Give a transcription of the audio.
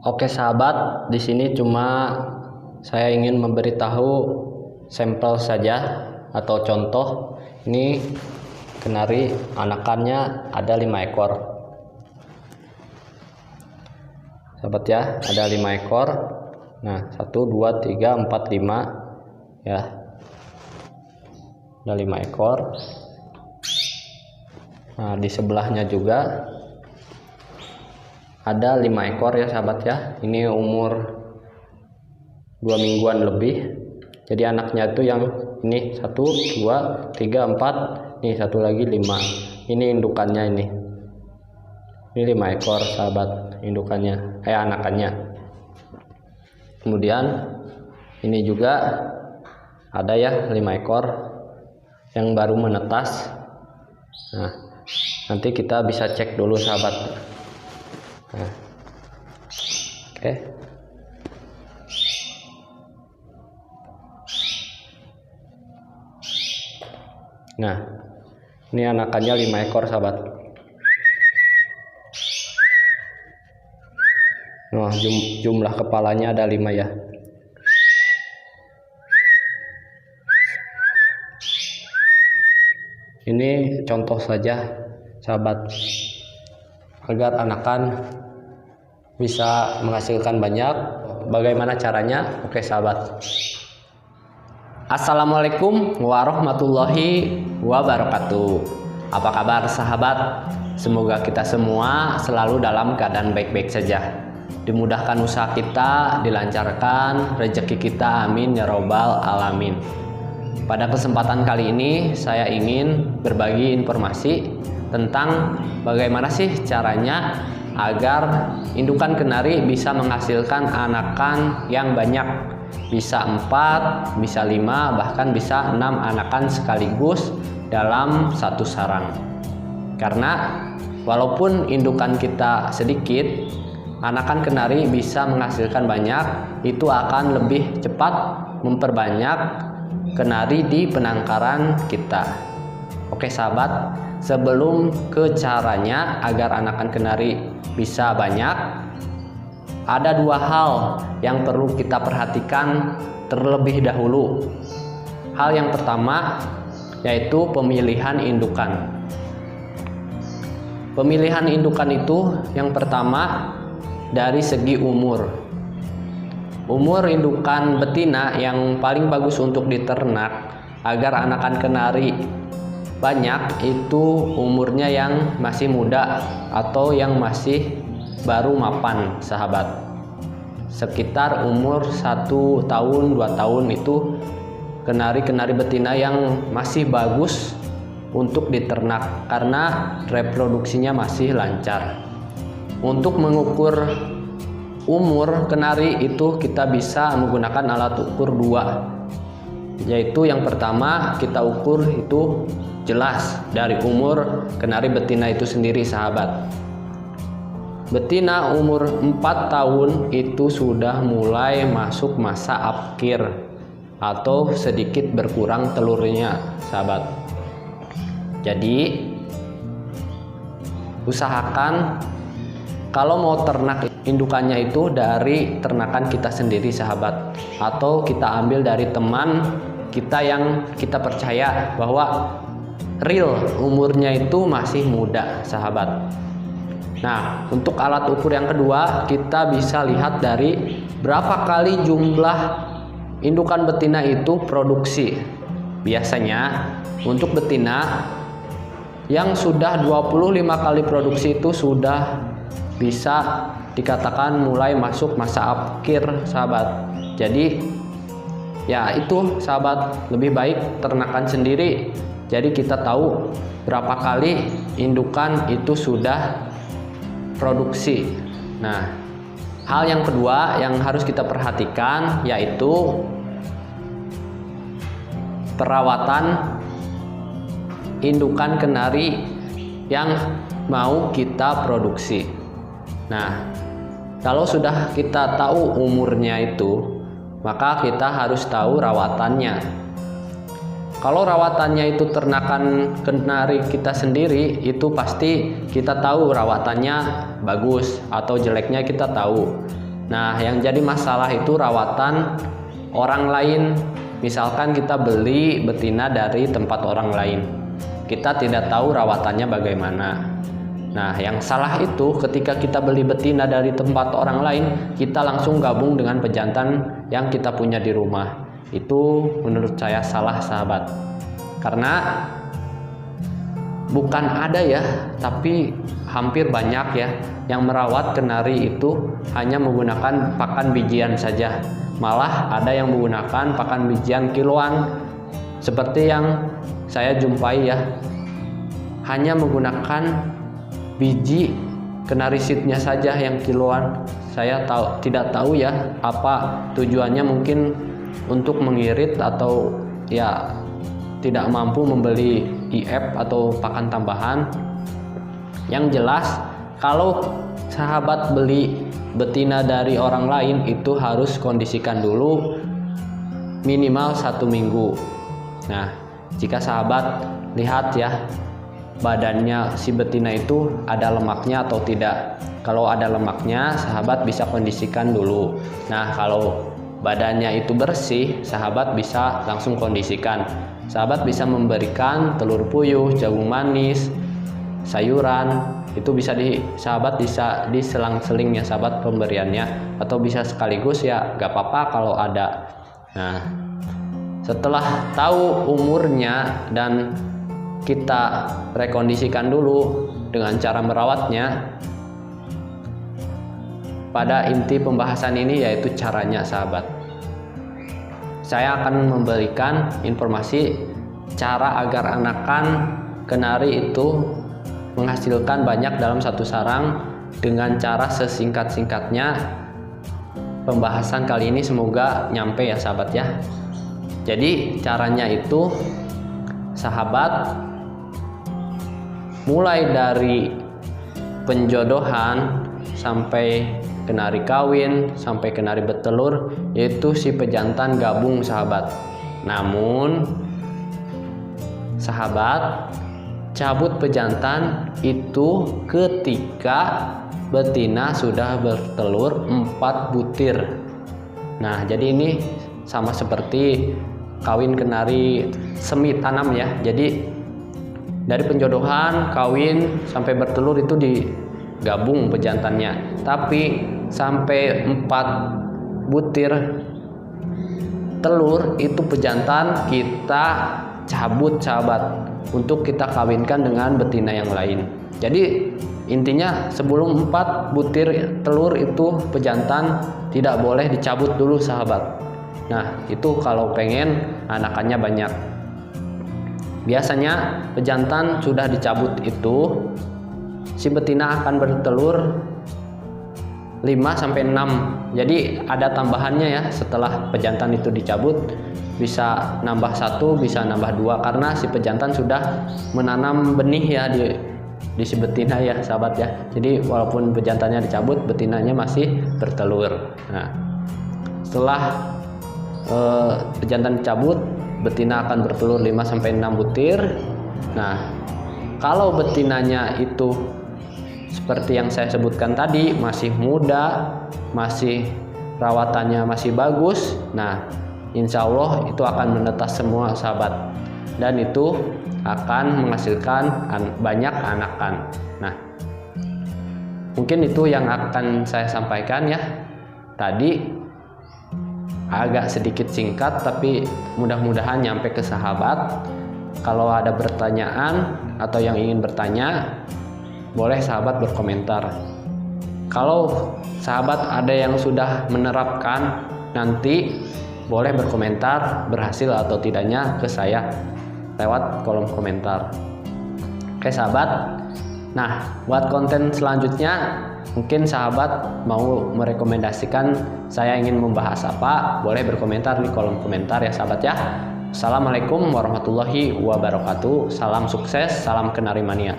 Oke sahabat, di sini cuma saya ingin memberitahu sampel saja atau contoh. Ini kenari anakannya ada 5 ekor. Sahabat ya, ada 5 ekor. Nah, 1 2 3 4 5 ya. Ada 5 ekor. Nah, di sebelahnya juga ada 5 ekor ya sahabat ya. Ini umur 2 mingguan lebih. Jadi anaknya itu yang ini 1 2 3 4, nih satu lagi 5. Ini indukannya ini. Ini 5 ekor sahabat indukannya, anakannya. Kemudian ini juga ada ya 5 ekor yang baru menetas. Nah, nanti kita bisa cek dulu sahabat. Nah, oke. Nah, ini anakannya 5 ekor sahabat. Nah, jumlah kepalanya ada 5 ya. Ini contoh saja sahabat, agar anakan bisa menghasilkan banyak. Bagaimana caranya? Oke sahabat. Assalamualaikum warahmatullahi wabarakatuh. Apa kabar sahabat? Semoga kita semua selalu dalam keadaan baik-baik saja. Dimudahkan usaha kita, dilancarkan rezeki kita, amin ya robbal alamin. Pada kesempatan kali ini saya ingin berbagi informasi tentang bagaimana sih caranya agar indukan kenari bisa menghasilkan anakan yang banyak. Bisa 4, bisa 5, bahkan bisa 6 anakan sekaligus dalam satu sarang. Karena walaupun indukan kita sedikit, anakan kenari bisa menghasilkan banyak. Itu akan lebih cepat memperbanyak kenari di penangkaran kita. Oke sahabat, sebelum ke caranya agar anakan kenari bisa banyak, ada 2 hal yang perlu kita perhatikan terlebih dahulu. Hal yang pertama yaitu pemilihan indukan. Pemilihan indukan itu yang pertama dari segi umur. Umur indukan betina yang paling bagus untuk diternak agar anakan kenari banyak itu umurnya yang masih muda atau yang masih baru mapan sahabat. Sekitar umur 1 tahun 2 tahun itu kenari-kenari betina yang masih bagus untuk diternak karena reproduksinya masih lancar. Untuk mengukur umur kenari itu kita bisa menggunakan alat ukur 2, yaitu yang pertama kita ukur itu jelas dari umur kenari betina itu sendiri sahabat. Betina umur 4 tahun itu sudah mulai masuk masa apkir atau sedikit berkurang telurnya sahabat. Jadi usahakan kalau mau ternak indukannya itu dari ternakan kita sendiri sahabat, atau kita ambil dari teman kita yang kita percaya bahwa real umurnya itu masih muda sahabat. Nah, untuk alat ukur yang kedua kita bisa lihat dari berapa kali jumlah indukan betina itu produksi. Biasanya untuk betina yang sudah 25 kali produksi itu sudah bisa dikatakan mulai masuk masa apkir sahabat. Jadi ya itu sahabat, lebih baik ternakan sendiri. Jadi kita tahu berapa kali indukan itu sudah produksi. Nah, hal yang kedua yang harus kita perhatikan yaitu perawatan indukan kenari yang mau kita produksi. Nah, kalau sudah kita tahu umurnya itu, maka kita harus tahu rawatannya. Kalau rawatannya itu ternakan kenari kita sendiri, itu pasti kita tahu rawatannya bagus atau jeleknya kita tahu. Nah, yang jadi masalah itu rawatan orang lain. Misalkan kita beli betina dari tempat orang lain, kita tidak tahu rawatannya bagaimana. Nah, yang salah itu ketika kita beli betina dari tempat orang lain, kita langsung gabung dengan pejantan yang kita punya di rumah. Itu menurut saya salah, sahabat. Karena bukan ada ya, tapi hampir banyak ya yang merawat kenari itu hanya menggunakan pakan bijian saja. Malah ada yang menggunakan pakan bijian kiloan, seperti yang saya jumpai ya, hanya menggunakan biji kenari seednya saja yang kiloan. Saya tidak tahu ya apa tujuannya, mungkin untuk mengirit atau ya tidak mampu membeli IF atau pakan tambahan. Yang jelas kalau sahabat beli betina dari orang lain itu harus kondisikan dulu minimal 1 minggu. Nah, jika sahabat lihat ya badannya si betina itu ada lemaknya atau tidak. Kalau ada lemaknya, sahabat bisa kondisikan dulu. Nah, kalau badannya itu bersih, sahabat bisa langsung kondisikan. Sahabat bisa memberikan telur puyuh, jagung manis, sayuran. Itu bisa sahabat bisa diselang-seling ya sahabat pemberiannya, atau bisa sekaligus ya gak apa-apa kalau ada. Nah, setelah tahu umurnya dan kita rekondisikan dulu dengan cara merawatnya, pada inti pembahasan ini yaitu caranya sahabat. Saya akan memberikan informasi cara agar anakan kenari itu menghasilkan banyak dalam satu sarang dengan cara sesingkat-singkatnya. Pembahasan kali ini semoga nyampe ya sahabat ya. Jadi caranya itu sahabat mulai dari penjodohan sampai kenari kawin sampai kenari bertelur, yaitu si pejantan gabung sahabat. Namun sahabat cabut pejantan itu ketika betina sudah bertelur 4 butir. Nah, jadi ini sama seperti kawin kenari semi tanam ya. Jadi dari penjodohan, kawin sampai bertelur itu digabung pejantannya. Tapi sampai 4 butir telur itu pejantan kita cabut sahabat untuk kita kawinkan dengan betina yang lain. Jadi intinya sebelum 4 butir telur itu pejantan tidak boleh dicabut dulu sahabat. Nah, itu kalau pengen anakannya banyak. Biasanya pejantan sudah dicabut itu si betina akan bertelur 5-6. Jadi ada tambahannya ya, setelah pejantan itu dicabut bisa nambah 1, bisa nambah 2, karena si pejantan sudah menanam benih ya di si betina ya sahabat ya. Jadi walaupun pejantannya dicabut, betinanya masih bertelur. Nah, setelah pejantan dicabut, betina akan bertelur 5-6 butir. Nah, kalau betinanya itu seperti yang saya sebutkan tadi, masih muda, masih rawatannya masih bagus, nah insya Allah itu akan menetas semua sahabat, dan itu akan menghasilkan banyak anakan. Nah, mungkin itu yang akan saya sampaikan ya. Tadi agak sedikit singkat, tapi mudah-mudahan nyampe ke sahabat. Kalau ada pertanyaan atau yang ingin bertanya, boleh sahabat berkomentar. Kalau sahabat ada yang sudah menerapkan, nanti boleh berkomentar berhasil atau tidaknya ke saya lewat kolom komentar. Oke sahabat, nah buat konten selanjutnya mungkin sahabat mau merekomendasikan saya ingin membahas apa, boleh berkomentar di kolom komentar ya sahabat ya. Assalamualaikum warahmatullahi wabarakatuh. Salam sukses, salam kenari mania.